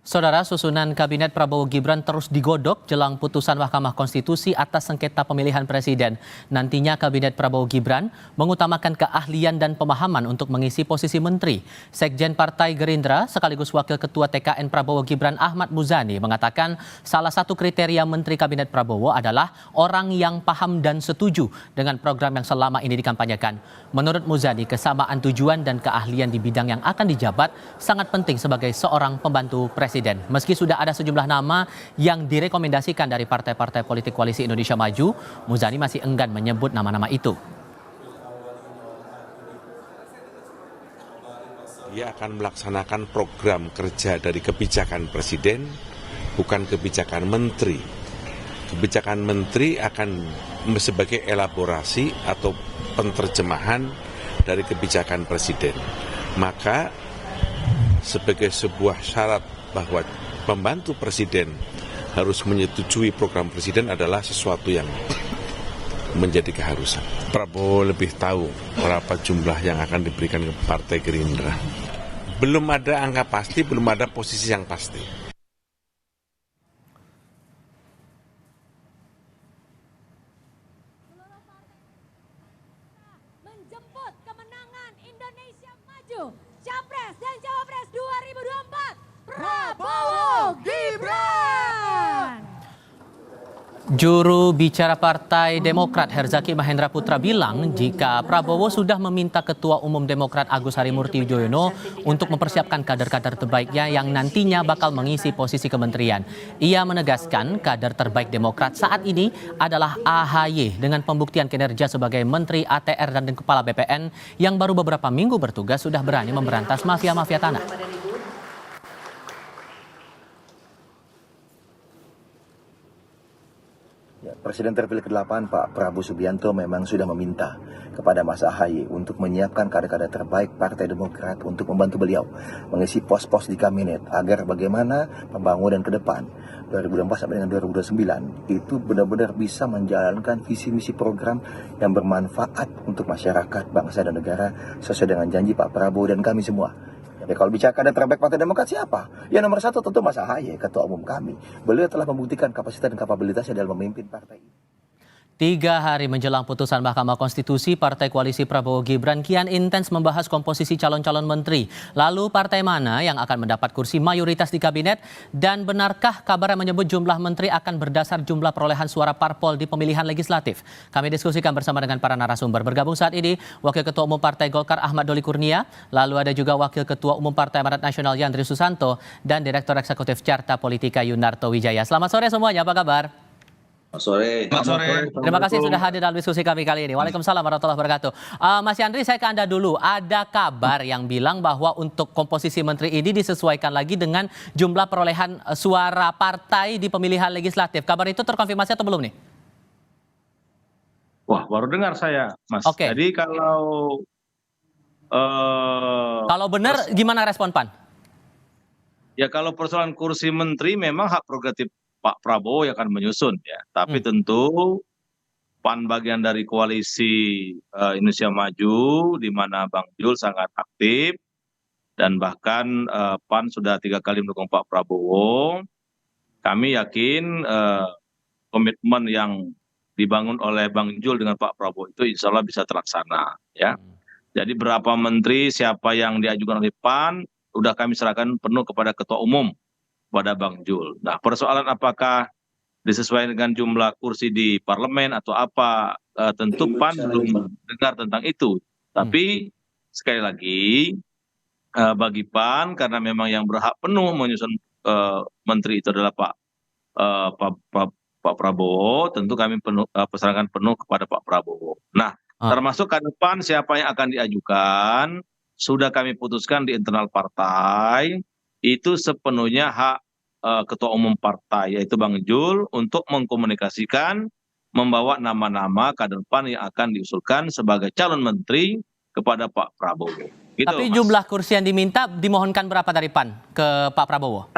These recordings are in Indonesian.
Saudara, susunan Kabinet Prabowo Gibran terus digodok jelang putusan Mahkamah Konstitusi atas sengketa pemilihan presiden. Nantinya Kabinet Prabowo Gibran mengutamakan keahlian dan pemahaman untuk mengisi posisi menteri. Sekjen Partai Gerindra sekaligus Wakil Ketua TKN Prabowo Gibran Ahmad Muzani mengatakan salah satu kriteria Menteri Kabinet Prabowo adalah orang yang paham dan setuju dengan program yang selama ini dikampanyekan. Menurut Muzani, kesamaan tujuan dan keahlian di bidang yang akan dijabat sangat penting sebagai seorang pembantu presiden. Meski sudah ada sejumlah nama yang direkomendasikan dari partai-partai politik Koalisi Indonesia Maju, Muzani masih enggan menyebut nama-nama itu. Dia akan melaksanakan program kerja dari kebijakan presiden, bukan kebijakan menteri. Kebijakan menteri akan sebagai elaborasi atau penerjemahan dari kebijakan presiden. Maka sebagai sebuah syarat bahwa pembantu presiden harus menyetujui program presiden adalah sesuatu yang menjadi keharusan. Prabowo lebih tahu berapa jumlah yang akan diberikan ke Partai Gerindra. Belum ada angka pasti, belum ada posisi yang pasti. Menjemput kemenangan Indonesia Maju, Capres dan Cawapres 2024, Prabowo Gibran. Juru bicara Partai Demokrat Herzaki Mahendra Putra bilang jika Prabowo sudah meminta Ketua Umum Demokrat Agus Harimurti Yudhoyono untuk mempersiapkan kader-kader terbaiknya yang nantinya bakal mengisi posisi kementerian. Ia menegaskan kader terbaik Demokrat saat ini adalah AHY dengan pembuktian kinerja sebagai Menteri ATR dan Kepala BPN yang baru beberapa minggu bertugas sudah berani memberantas mafia-mafia tanah. Presiden terpilih ke-8 Pak Prabowo Subianto memang sudah meminta kepada Mas AHY untuk menyiapkan kader-kader terbaik Partai Demokrat untuk membantu beliau mengisi pos-pos di kabinet agar bagaimana pembangunan ke depan 2024 sampai dengan 2029 itu benar-benar bisa menjalankan visi misi program yang bermanfaat untuk masyarakat, bangsa dan negara sesuai dengan janji Pak Prabowo dan kami semua. Jadi kalau bicara kader terbaik Partai Demokrat siapa? Ya nomor satu tentu Mas AHY, Ketua Umum kami. Beliau telah membuktikan kapasitas dan kapabilitasnya dalam memimpin partai ini. 3 hari menjelang putusan Mahkamah Konstitusi, Partai Koalisi Prabowo Gibran kian intens membahas komposisi calon-calon menteri. Lalu partai mana yang akan mendapat kursi mayoritas di kabinet? Dan benarkah kabar yang menyebut jumlah menteri akan berdasar jumlah perolehan suara parpol di pemilihan legislatif? Kami diskusikan bersama dengan para narasumber. Bergabung saat ini Wakil Ketua Umum Partai Golkar Ahmad Doli Kurnia, lalu ada juga Wakil Ketua Umum Partai Amanat Nasional Yandri Susanto, dan Direktur Eksekutif Carta Politika Yunarto Wijaya. Selamat sore semuanya, apa kabar? Selamat sore. Terima kasih sudah hadir dalam diskusi kami kali ini. Waalaikumsalam warahmatullahi wabarakatuh. Mas Yandri, saya ke Anda dulu. Ada kabar yang bilang bahwa untuk komposisi menteri ini disesuaikan lagi dengan jumlah perolehan suara partai di pemilihan legislatif. Kabar itu terkonfirmasi atau belum nih? Wah, baru dengar saya, Mas. Oke. Jadi kalau benar, gimana respon PAN? ya kalau persoalan kursi menteri memang hak prerogatif Pak Prabowo yang akan menyusun ya. Tapi tentu PAN bagian dari koalisi Indonesia Maju, di mana Bang Jul sangat aktif dan bahkan PAN sudah 3 kali mendukung Pak Prabowo. Kami yakin komitmen yang dibangun oleh Bang Jul dengan Pak Prabowo itu insya Allah bisa terlaksana ya. Jadi berapa menteri, siapa yang diajukan oleh PAN, udah kami serahkan penuh kepada Ketua Umum, pada Bang Jul. Nah, persoalan apakah disesuaikan dengan jumlah kursi di parlemen atau apa, tentu PAN belum dengar tentang itu. Tapi sekali lagi bagi PAN karena memang yang berhak penuh menyusun menteri itu adalah Pak Prabowo, tentu kami perserahkan penuh kepada Pak Prabowo. Nah, termasuk ke depan siapa yang akan diajukan sudah kami putuskan di internal partai. Itu sepenuhnya hak Ketua Umum Partai, yaitu Bang Jul, untuk mengkomunikasikan, membawa nama-nama kader PAN yang akan diusulkan sebagai calon menteri kepada Pak Prabowo. Gitu, Tapi Mas. jumlah kursi yang diminta dimohonkan berapa dari PAN ke Pak Prabowo?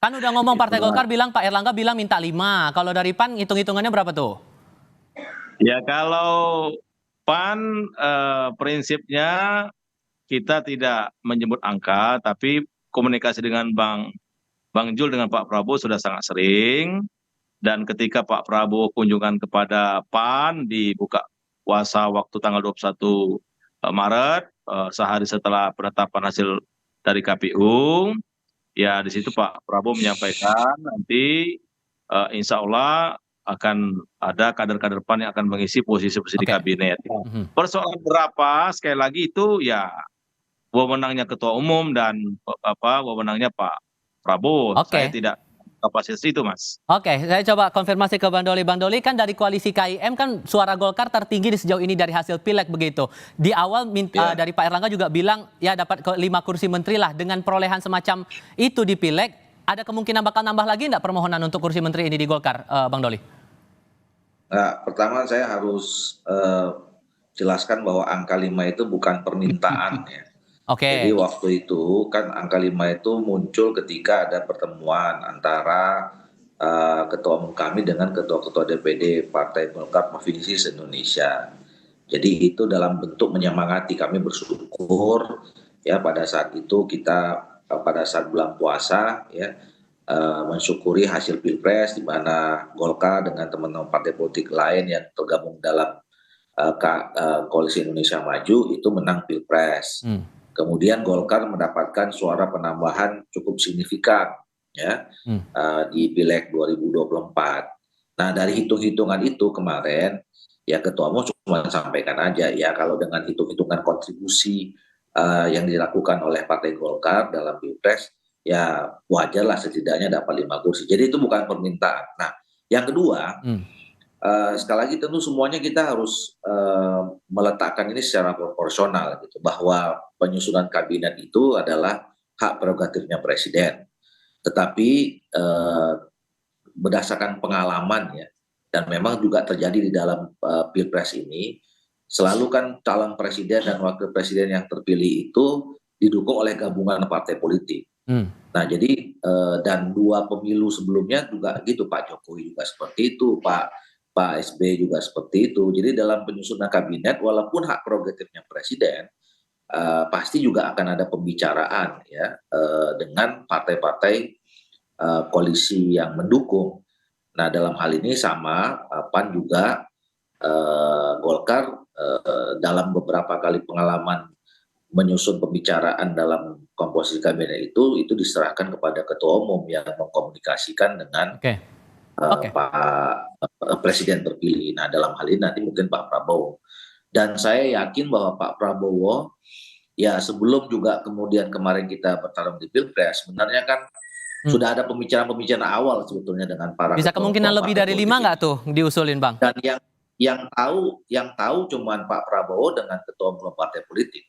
Kan udah ngomong Partai Golkar bilang, Pak Erlangga bilang minta 5. Kalau dari PAN hitung-hitungannya berapa tuh? Ya kalau PAN prinsipnya kita tidak menyebut angka, tapi komunikasi dengan Bang Jul dengan Pak Prabowo sudah sangat sering, dan ketika Pak Prabowo kunjungan kepada PAN di buka puasa waktu tanggal 21 Maret, sehari setelah penetapan hasil dari KPU, ya di situ Pak Prabowo menyampaikan nanti insya Allah akan ada kader-kader PAN yang akan mengisi posisi-posisi di Oke. kabinet. Mhm. Persoalan berapa, sekali lagi itu ya wewenangnya Ketua Umum dan wewenangnya Pak Prabowo. Oke. Saya tidak kapasitas itu, Mas. Oke, saya coba konfirmasi ke Bang Doli. Bang Doli, kan dari koalisi KIM kan suara Golkar tertinggi di sejauh ini dari hasil pileg begitu. Di awal dari Pak Erlangga juga bilang ya dapat 5 kursi menteri lah. Dengan perolehan semacam itu di pileg, ada kemungkinan bakal nambah lagi nggak permohonan untuk kursi menteri ini di Golkar, Bang Doli? Nah, pertama saya harus jelaskan bahwa angka 5 itu bukan permintaan ya. Oke. Jadi waktu itu kan angka 5 itu muncul ketika ada pertemuan antara ketua umum kami dengan ketua-ketua DPD Partai Golkar Provinsi se-Indonesia. Jadi itu dalam bentuk menyemangati, kami bersyukur ya pada saat itu kita pada saat bulan puasa ya mensyukuri hasil Pilpres di mana Golkar dengan teman-teman partai politik lain yang tergabung dalam Koalisi Indonesia Maju itu menang Pilpres. Kemudian Golkar mendapatkan suara penambahan cukup signifikan ya di Pileg 2024. Nah, dari hitung-hitungan itu kemarin ya Ketua Umum cuma sampaikan aja ya kalau dengan hitung-hitungan kontribusi yang dilakukan oleh Partai Golkar dalam Pilpres ya wajarlah setidaknya dapat 5 kursi. Jadi itu bukan permintaan. Nah, yang kedua, sekali lagi tentu semuanya kita harus meletakkan ini secara proporsional gitu, bahwa penyusunan kabinet itu adalah hak prerogatifnya presiden. Tetapi berdasarkan pengalaman ya, dan memang juga terjadi di dalam Pilpres ini, selalu kan calon presiden dan wakil presiden yang terpilih itu didukung oleh gabungan partai politik. Nah, jadi dan 2 pemilu sebelumnya juga gitu, Pak Jokowi juga seperti itu, Pak SBY juga seperti itu. Jadi dalam penyusunan kabinet, walaupun hak prerogatifnya presiden, pasti juga akan ada pembicaraan ya dengan partai-partai koalisi yang mendukung. Nah, dalam hal ini sama PAN juga Golkar dalam beberapa kali pengalaman menyusun pembicaraan dalam komposisi kabinet itu diserahkan kepada ketua umum yang mengkomunikasikan dengan Pak Presiden terpilih. Nah, dalam hal ini nanti mungkin Pak Prabowo. Dan saya yakin bahwa Pak Prabowo ya sebelum juga kemudian kemarin kita bertarung di Pilpres, sebenarnya kan sudah ada pembicaraan awal sebetulnya dengan para bisa kemungkinan lebih dari 5 nggak tuh diusulin, Bang? Dan yang tahu cuman Pak Prabowo dengan ketua umum partai politik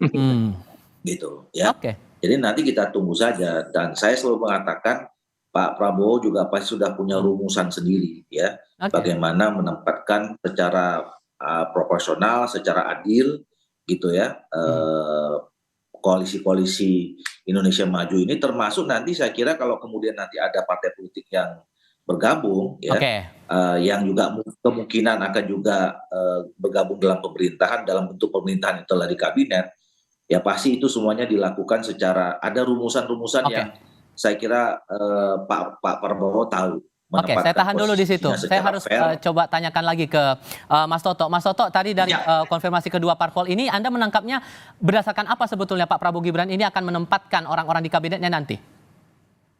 gitu ya. Jadi nanti kita tunggu saja, dan saya selalu mengatakan Pak Prabowo juga pasti sudah punya rumusan sendiri ya, bagaimana menempatkan secara proporsional, secara adil gitu ya koalisi-koalisi Indonesia Maju ini, termasuk nanti saya kira kalau kemudian nanti ada partai politik yang bergabung ya, yang juga kemungkinan akan juga bergabung dalam pemerintahan, dalam bentuk pemerintahan itu di kabinet, ya pasti itu semuanya dilakukan secara ada rumusan-rumusan yang saya kira Pak Prabowo tahu. Oke, saya tahan dulu di situ. Saya harus coba tanyakan lagi ke Mas Toto. Mas Toto, tadi dari konfirmasi kedua parpol ini, Anda menangkapnya berdasarkan apa sebetulnya Pak Prabowo Gibran ini akan menempatkan orang-orang di kabinetnya nanti?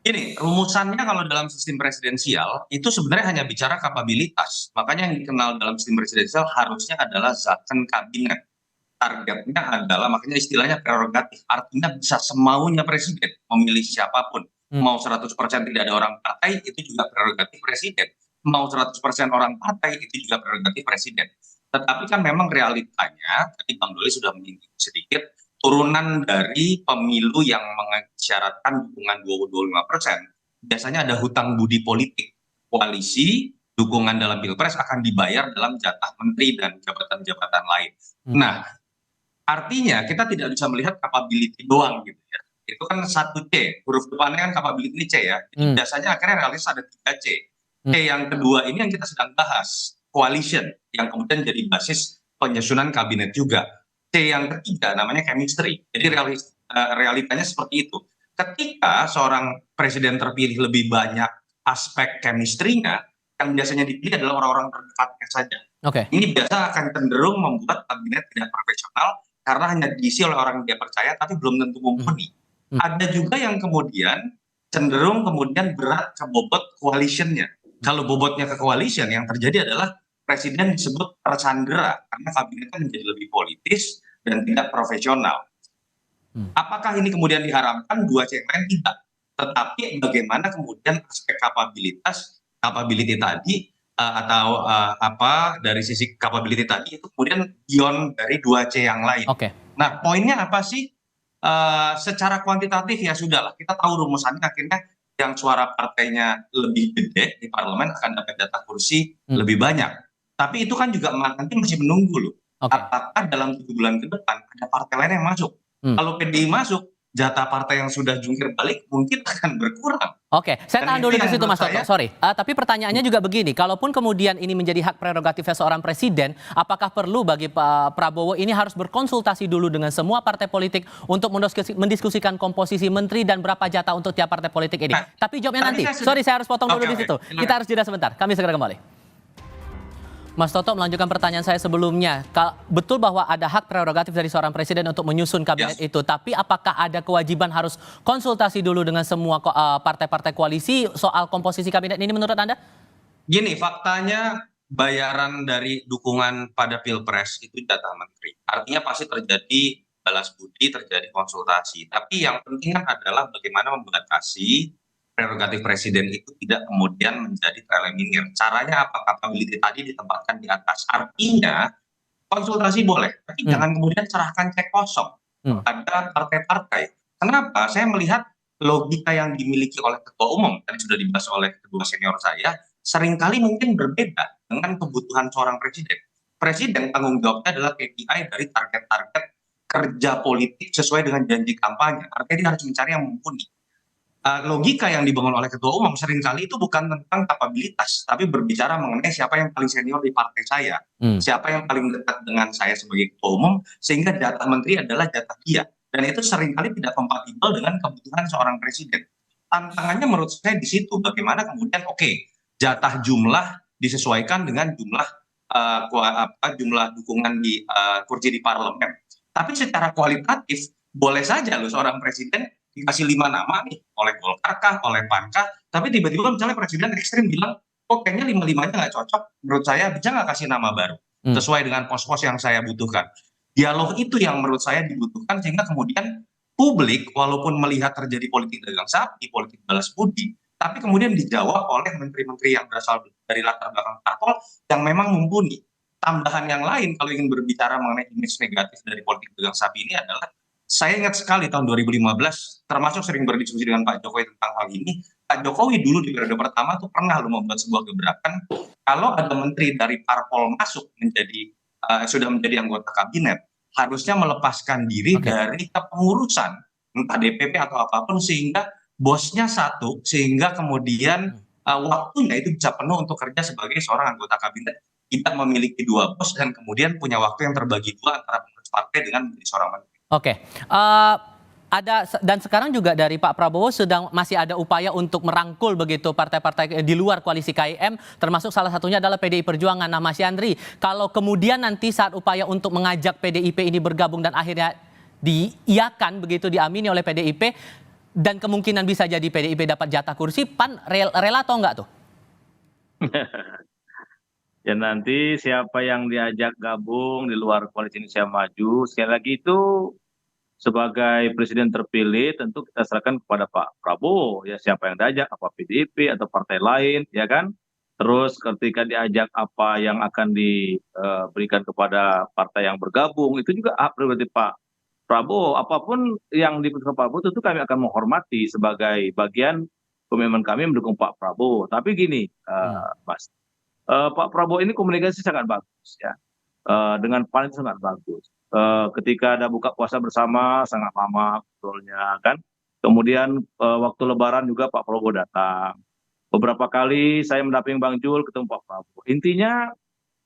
Ini rumusannya kalau dalam sistem presidensial itu sebenarnya hanya bicara kapabilitas. Makanya yang dikenal dalam sistem presidensial harusnya adalah zakon kabinet. Targetnya adalah, makanya istilahnya prerogatif. Artinya bisa semaunya presiden memilih siapapun. Mau 100% tidak ada orang partai, itu juga prerogatif presiden. Mau 100% orang partai, itu juga prerogatif presiden. Tetapi kan memang realitanya, tadi Bang Doli sudah menyinggung sedikit, turunan dari pemilu yang mengisyaratkan dukungan 25%, biasanya ada hutang budi politik. Koalisi, dukungan dalam Pilpres akan dibayar dalam jatah menteri dan jabatan-jabatan lain. Nah, artinya kita tidak bisa melihat capability doang gitu ya. Itu kan 1C, huruf depannya kan capability C ya. Jadi biasanya akhirnya realistis ada 3C. C yang kedua ini yang kita sedang bahas, coalition, yang kemudian jadi basis penyusunan kabinet juga. C yang ketiga namanya chemistry. Jadi realitanya seperti itu. ketika seorang presiden terpilih lebih banyak aspek chemistry-nya, yang biasanya dipilih adalah orang-orang terdekatnya saja. Oke. Ini biasa akan cenderung membuat kabinet tidak profesional karena hanya diisi oleh orang yang dia percaya, tapi belum tentu mumpuni. Ada juga yang kemudian cenderung kemudian berat ke bobot coalition-nya. Kalau bobotnya ke coalition, yang terjadi adalah presiden disebut tersandera karena kabinetnya menjadi lebih politis dan tidak profesional. Apakah ini kemudian diharapkan? Dua C yang lain tidak. Tetapi bagaimana kemudian aspek capability tadi atau apa dari sisi capability tadi itu kemudian beyond dari 2C yang lain. Oke. Nah, poinnya apa sih? Secara kuantitatif ya sudahlah, kita tahu rumusannya akhirnya yang suara partainya lebih gede di parlemen akan dapat jatah kursi lebih banyak. Tapi itu kan juga nanti masih menunggu loh. Oke. Apakah dalam 7 bulan ke depan ada partai lain yang masuk? Kalau PDI masuk, jatah partai yang sudah jungkir balik mungkin akan berkurang. Oke, saya tahan Dan dulu itu di yang situ menurut Mas Toto, saya- sorry. Tapi pertanyaannya juga begini, kalaupun kemudian ini menjadi hak prerogatifnya seorang presiden, apakah perlu bagi Pak Prabowo ini harus berkonsultasi dulu dengan semua partai politik untuk mendiskusikan komposisi menteri dan berapa jatah untuk tiap partai politik ini? Nah, Tapi jawabnya tadi nanti. saya sudah- Sorry, saya harus potong dulu Oke, di situ. silakan. Kita harus jeda sebentar. Kami segera kembali. Mas Toto, melanjutkan pertanyaan saya sebelumnya. Betul bahwa ada hak prerogatif dari seorang presiden untuk menyusun kabinet Yes. itu, tapi apakah ada kewajiban harus konsultasi dulu dengan semua partai-partai koalisi soal komposisi kabinet ini menurut Anda? Gini, faktanya bayaran dari dukungan pada Pilpres itu jatah menteri. Artinya pasti terjadi balas budi, terjadi konsultasi. Tapi yang penting kan adalah bagaimana membatasi prerogatif presiden itu tidak kemudian menjadi tereliminir. Caranya apa? Capability tadi ditempatkan di atas. Artinya konsultasi boleh, tapi jangan kemudian serahkan cek kosong pada partai-partai. Kenapa? Saya melihat logika yang dimiliki oleh ketua umum, tadi sudah dibahas oleh kedua senior saya, seringkali mungkin berbeda dengan kebutuhan seorang presiden. Presiden tanggung jawabnya adalah KPI dari target-target kerja politik sesuai dengan janji kampanye. Artinya dia harus mencari yang mumpuni. Logika yang dibangun oleh ketua umum seringkali itu bukan tentang kapabilitas, tapi berbicara mengenai siapa yang paling senior di partai saya, siapa yang paling dekat dengan saya sebagai ketua umum, sehingga jatah menteri adalah jatah dia. Dan itu seringkali tidak kompatibel dengan kebutuhan seorang presiden. Tantangannya menurut saya di situ, bagaimana kemudian jatah jumlah disesuaikan dengan jumlah jumlah dukungan di kursi di parlemen. Tapi secara kualitatif boleh saja loh seorang presiden dikasih 5 nama nih oleh Golkar kah, oleh PAN kah, tapi tiba-tiba misalnya presiden ekstrim bilang, kayaknya 5-5-nya nggak cocok, menurut saya bisa nggak kasih nama baru, sesuai dengan pos-pos yang saya butuhkan. Dialog itu yang menurut saya dibutuhkan, sehingga kemudian publik walaupun melihat terjadi politik dagang sapi, politik balas budi, tapi kemudian dijawab oleh menteri-menteri yang berasal dari latar belakang parpol yang memang mumpuni. Tambahan yang lain kalau ingin berbicara mengenai image negatif dari politik dagang sapi ini adalah, saya ingat sekali tahun 2015, termasuk sering berdiskusi dengan Pak Jokowi tentang hal ini. Pak Jokowi dulu di periode pertama tuh pernah membuat sebuah gebrakan, kalau ada menteri dari parpol masuk menjadi sudah menjadi anggota kabinet, harusnya melepaskan diri dari kepengurusan, entah DPP atau apapun, sehingga bosnya satu, sehingga kemudian waktunya itu bisa penuh untuk kerja sebagai seorang anggota kabinet, tidak memiliki 2 bos dan kemudian punya waktu yang terbagi 2 antara pengurus partai dengan menjadi seorang menteri. Oke, dan sekarang juga dari Pak Prabowo masih ada upaya untuk merangkul begitu partai-partai di luar koalisi KIM, termasuk salah satunya adalah PDI Perjuangan. Nah, Mas Yandri, kalau kemudian nanti saat upaya untuk mengajak PDIP ini bergabung dan akhirnya diiakan begitu, diamini oleh PDIP, dan kemungkinan bisa jadi PDIP dapat jatah kursi, PAN rela atau enggak tuh? Ya nanti siapa yang diajak gabung di luar koalisi Indonesia Maju, sekali lagi itu sebagai presiden terpilih tentu kita serahkan kepada Pak Prabowo, ya siapa yang diajak, apa PDIP atau partai lain, ya kan. Terus ketika diajak apa yang akan diberikan kepada partai yang bergabung, itu juga hak prerogatif Pak Prabowo. Apapun yang diputuskan Pak Prabowo tentu kami akan menghormati sebagai bagian komitmen kami mendukung Pak Prabowo. Tapi gini, Mas, Pak Prabowo ini komunikasi sangat bagus, ya, dengan PAN sangat bagus. Ketika ada buka puasa bersama sangat lama betulnya kan. Kemudian waktu Lebaran juga Pak Prabowo datang. Beberapa kali saya mendampingi Bang Jul ketemu Pak Prabowo. Intinya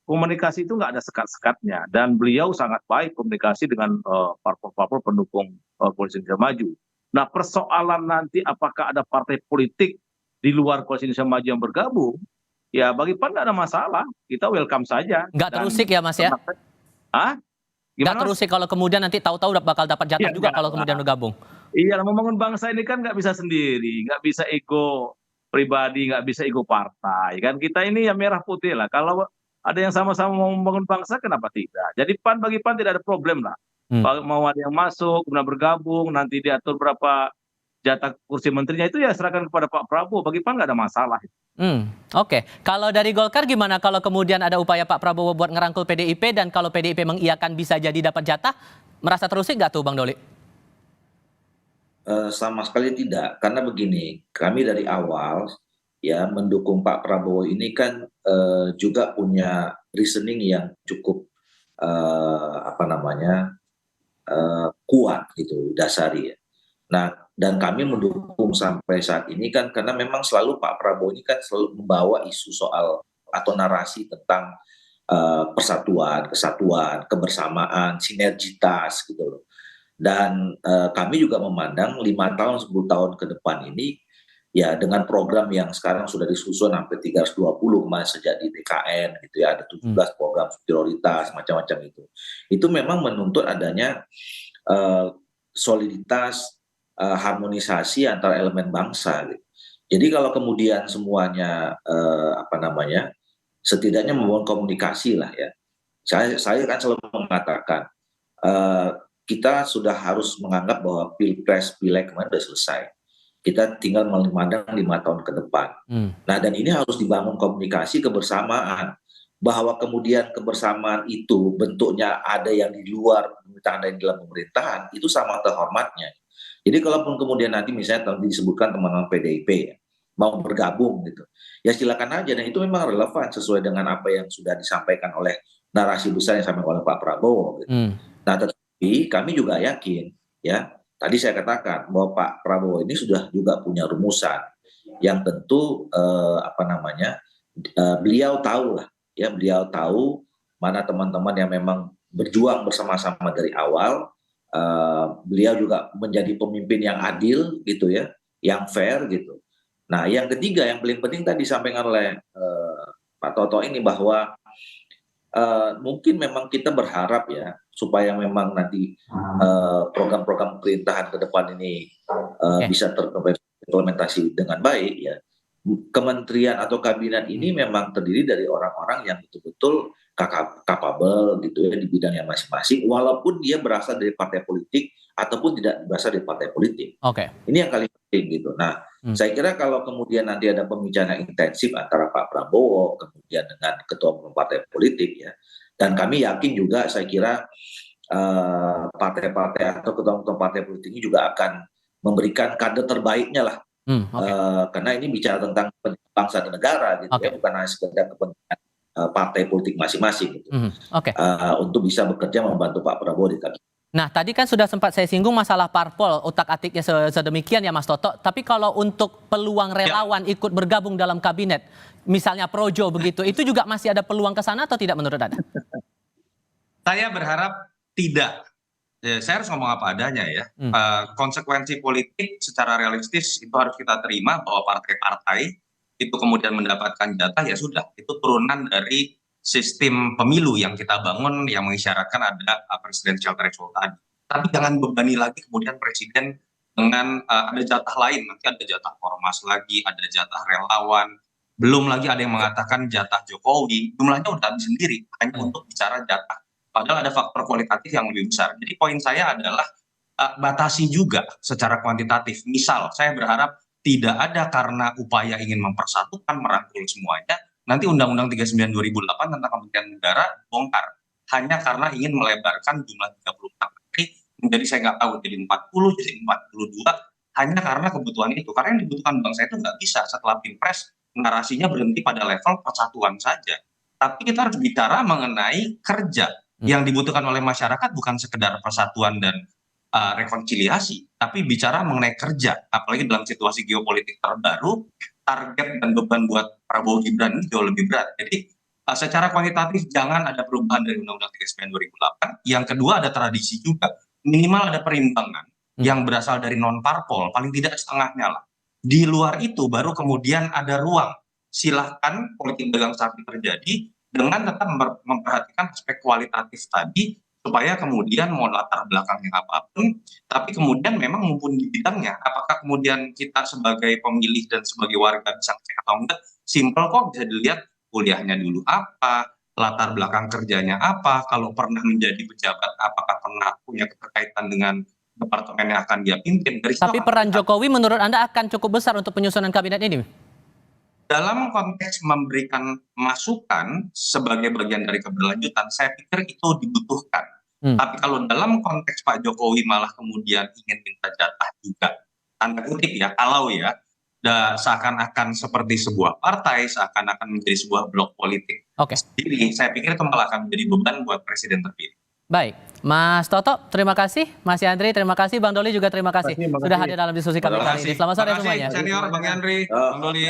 komunikasi itu nggak ada sekat-sekatnya, dan beliau sangat baik komunikasi dengan parpol-parpol pendukung koalisi Indonesia Maju. Nah, persoalan nanti apakah ada partai politik di luar Koalisi Indonesia Maju yang bergabung, ya bagi PAN nggak ada masalah, kita welcome saja. Nggak Dan terusik ya Mas ya? ah, Nggak gimana Mas? terusik kalau kemudian nanti tahu-tahu bakal dapat jatah Iya, juga enggak kalau lah. kemudian bergabung. Iya, membangun bangsa ini kan nggak bisa sendiri, nggak bisa ego pribadi, nggak bisa ego partai. Kan kita ini ya merah putih lah. Kalau ada yang sama-sama mau membangun bangsa, kenapa tidak? Jadi PAN bagi PAN tidak ada problem lah. Mau ada yang masuk, kemudian bergabung, nanti diatur berapa jatah kursi menterinya itu ya serahkan kepada Pak Prabowo. Bagi PAN nggak ada masalah. Oke. Kalau dari Golkar gimana kalau kemudian ada upaya Pak Prabowo buat ngerangkul PDIP dan kalau PDIP mengiyakan bisa jadi dapat jatah, merasa terusik nggak tuh Bang Doli? Sama sekali tidak, karena begini, kami dari awal ya mendukung Pak Prabowo ini kan juga punya reasoning yang cukup apa namanya kuat gitu dasari ya. Nah, dan kami mendukung sampai saat ini kan karena memang selalu Pak Prabowo ini kan selalu membawa isu soal atau narasi tentang persatuan, kesatuan, kebersamaan, sinergitas gitu loh. Dan kami juga memandang 5 tahun, 10 tahun ke depan ini ya dengan program yang sekarang sudah disusun sampai 320 kemarin sejak di BKN gitu ya, ada 17 program prioritas macam-macam itu. Itu memang menuntut adanya soliditas, harmonisasi antara elemen bangsa gitu. Jadi kalau kemudian semuanya apa namanya setidaknya membangun komunikasi lah ya. Saya kan selalu mengatakan kita sudah harus menganggap bahwa pilpres pileg kemarin sudah selesai. Kita tinggal memandang 5 tahun ke depan. Nah, dan ini harus dibangun komunikasi kebersamaan. Bahwa kemudian kebersamaan itu bentuknya ada yang di luar pemerintahan, ada yang di dalam pemerintahan, itu sama terhormatnya. Jadi kalaupun kemudian nanti misalnya disebutkan teman-teman PDIP ya, mau bergabung gitu, ya silakan aja. Dan itu memang relevan sesuai dengan apa yang sudah disampaikan oleh narasi besar yang disampaikan oleh Pak Prabowo. Gitu. Nah, tetapi kami juga yakin ya, tadi saya katakan bahwa Pak Prabowo ini sudah juga punya rumusan yang tentu apa namanya beliau tahu lah ya, beliau tahu mana teman-teman yang memang berjuang bersama-sama dari awal. Beliau juga menjadi pemimpin yang adil gitu ya, yang fair gitu. Nah, yang ketiga yang paling penting tadi disampaikan oleh Pak Toto ini bahwa mungkin memang kita berharap ya supaya memang nanti program-program pemerintahan ke depan ini bisa terimplementasi dengan baik ya. Kementerian atau kabinet ini memang terdiri dari orang-orang yang betul-betul capable gitu ya di bidangnya masing-masing, walaupun dia berasal dari partai politik ataupun tidak berasal dari partai politik. Ini yang paling penting gitu. Nah, saya kira kalau kemudian nanti ada pembicaraan intensif antara Pak Prabowo kemudian dengan ketua umum partai politik ya, dan kami yakin juga saya kira partai-partai atau ketua umum partai politik ini juga akan memberikan kader terbaiknya lah. Karena ini bicara tentang bangsa dan negara gitu ya, bukan hanya sekedar kepentingan partai politik masing-masing gitu. Untuk bisa bekerja membantu Pak Prabowo di kabinet. Nah, tadi kan sudah sempat saya singgung masalah parpol, utak-atiknya sedemikian ya Mas Toto. Tapi kalau untuk peluang relawan ikut bergabung dalam kabinet, misalnya Projo begitu, itu juga masih ada peluang ke sana atau tidak menurut Anda? Saya berharap tidak. Saya harus ngomong apa adanya ya. Konsekuensi politik secara realistis itu harus kita terima bahwa partai-partai itu kemudian mendapatkan jatah ya sudah. Itu turunan dari sistem pemilu yang kita bangun yang mengisyaratkan ada presidential threshold tadi. Tapi jangan bebani lagi kemudian presiden dengan ada jatah lain. Nanti ada jatah ormas lagi, ada jatah relawan. Belum lagi ada yang mengatakan jatah Jokowi. Jumlahnya udah habis sendiri hanya untuk bicara jatah. Padahal ada faktor kualitatif yang lebih besar. Jadi poin saya adalah batasi juga secara kuantitatif. Misal saya berharap tidak ada karena upaya ingin mempersatukan, merangkul semuanya, nanti Undang-Undang 39 2008 tentang Kementerian Negara bongkar. Hanya karena ingin melebarkan jumlah 34 menteri menjadi saya nggak tahu jadi 40, jadi 42, hanya karena kebutuhan itu. Karena yang dibutuhkan bangsa itu nggak bisa setelah Pilpres narasinya berhenti pada level persatuan saja. Tapi kita harus bicara mengenai kerja. Yang dibutuhkan oleh masyarakat bukan sekedar persatuan dan rekonsiliasi, tapi bicara mengenai kerja, apalagi dalam situasi geopolitik terbaru, target dan beban buat Prabowo Gibran ini jauh lebih berat. Jadi secara kuantitatif jangan ada perubahan dari Undang-Undang 39 2008. Yang kedua ada tradisi juga, minimal ada perimbangan yang berasal dari non-parpol, paling tidak setengahnya lah. Di luar itu baru kemudian ada ruang. Silahkan politik dagang sapi terjadi dengan tetap memperhatikan aspek kualitatif tadi, supaya kemudian mau latar belakangnya apapun, tapi kemudian memang mumpuni di bidangnya. Apakah kemudian kita sebagai pemilih dan sebagai warga bisa ngecek atau enggak? Simpel kok, bisa dilihat kuliahnya dulu apa, latar belakang kerjanya apa, kalau pernah menjadi pejabat apakah pernah punya keterkaitan dengan departemen yang akan dia pimpin. Dari situ Tapi akan peran kelihatan. Jokowi menurut Anda akan cukup besar untuk penyusunan kabinet ini? Dalam konteks memberikan masukan sebagai bagian dari keberlanjutan, saya pikir itu dibutuhkan. Tapi kalau dalam konteks Pak Jokowi malah kemudian ingin minta jatah juga, tanda kutip ya, kalau ya, seakan-akan seperti sebuah partai, seakan-akan menjadi sebuah blok politik Oke. sendiri, saya pikir itu malah akan menjadi beban buat presiden terpilih. Baik, Mas Toto, terima kasih. Mas Yandri, terima kasih. Bang Doli juga terima kasih. Sudah hadir dalam diskusi kami kali ini. Selamat sore semuanya. Senior Bang Yandri, Bang Doli.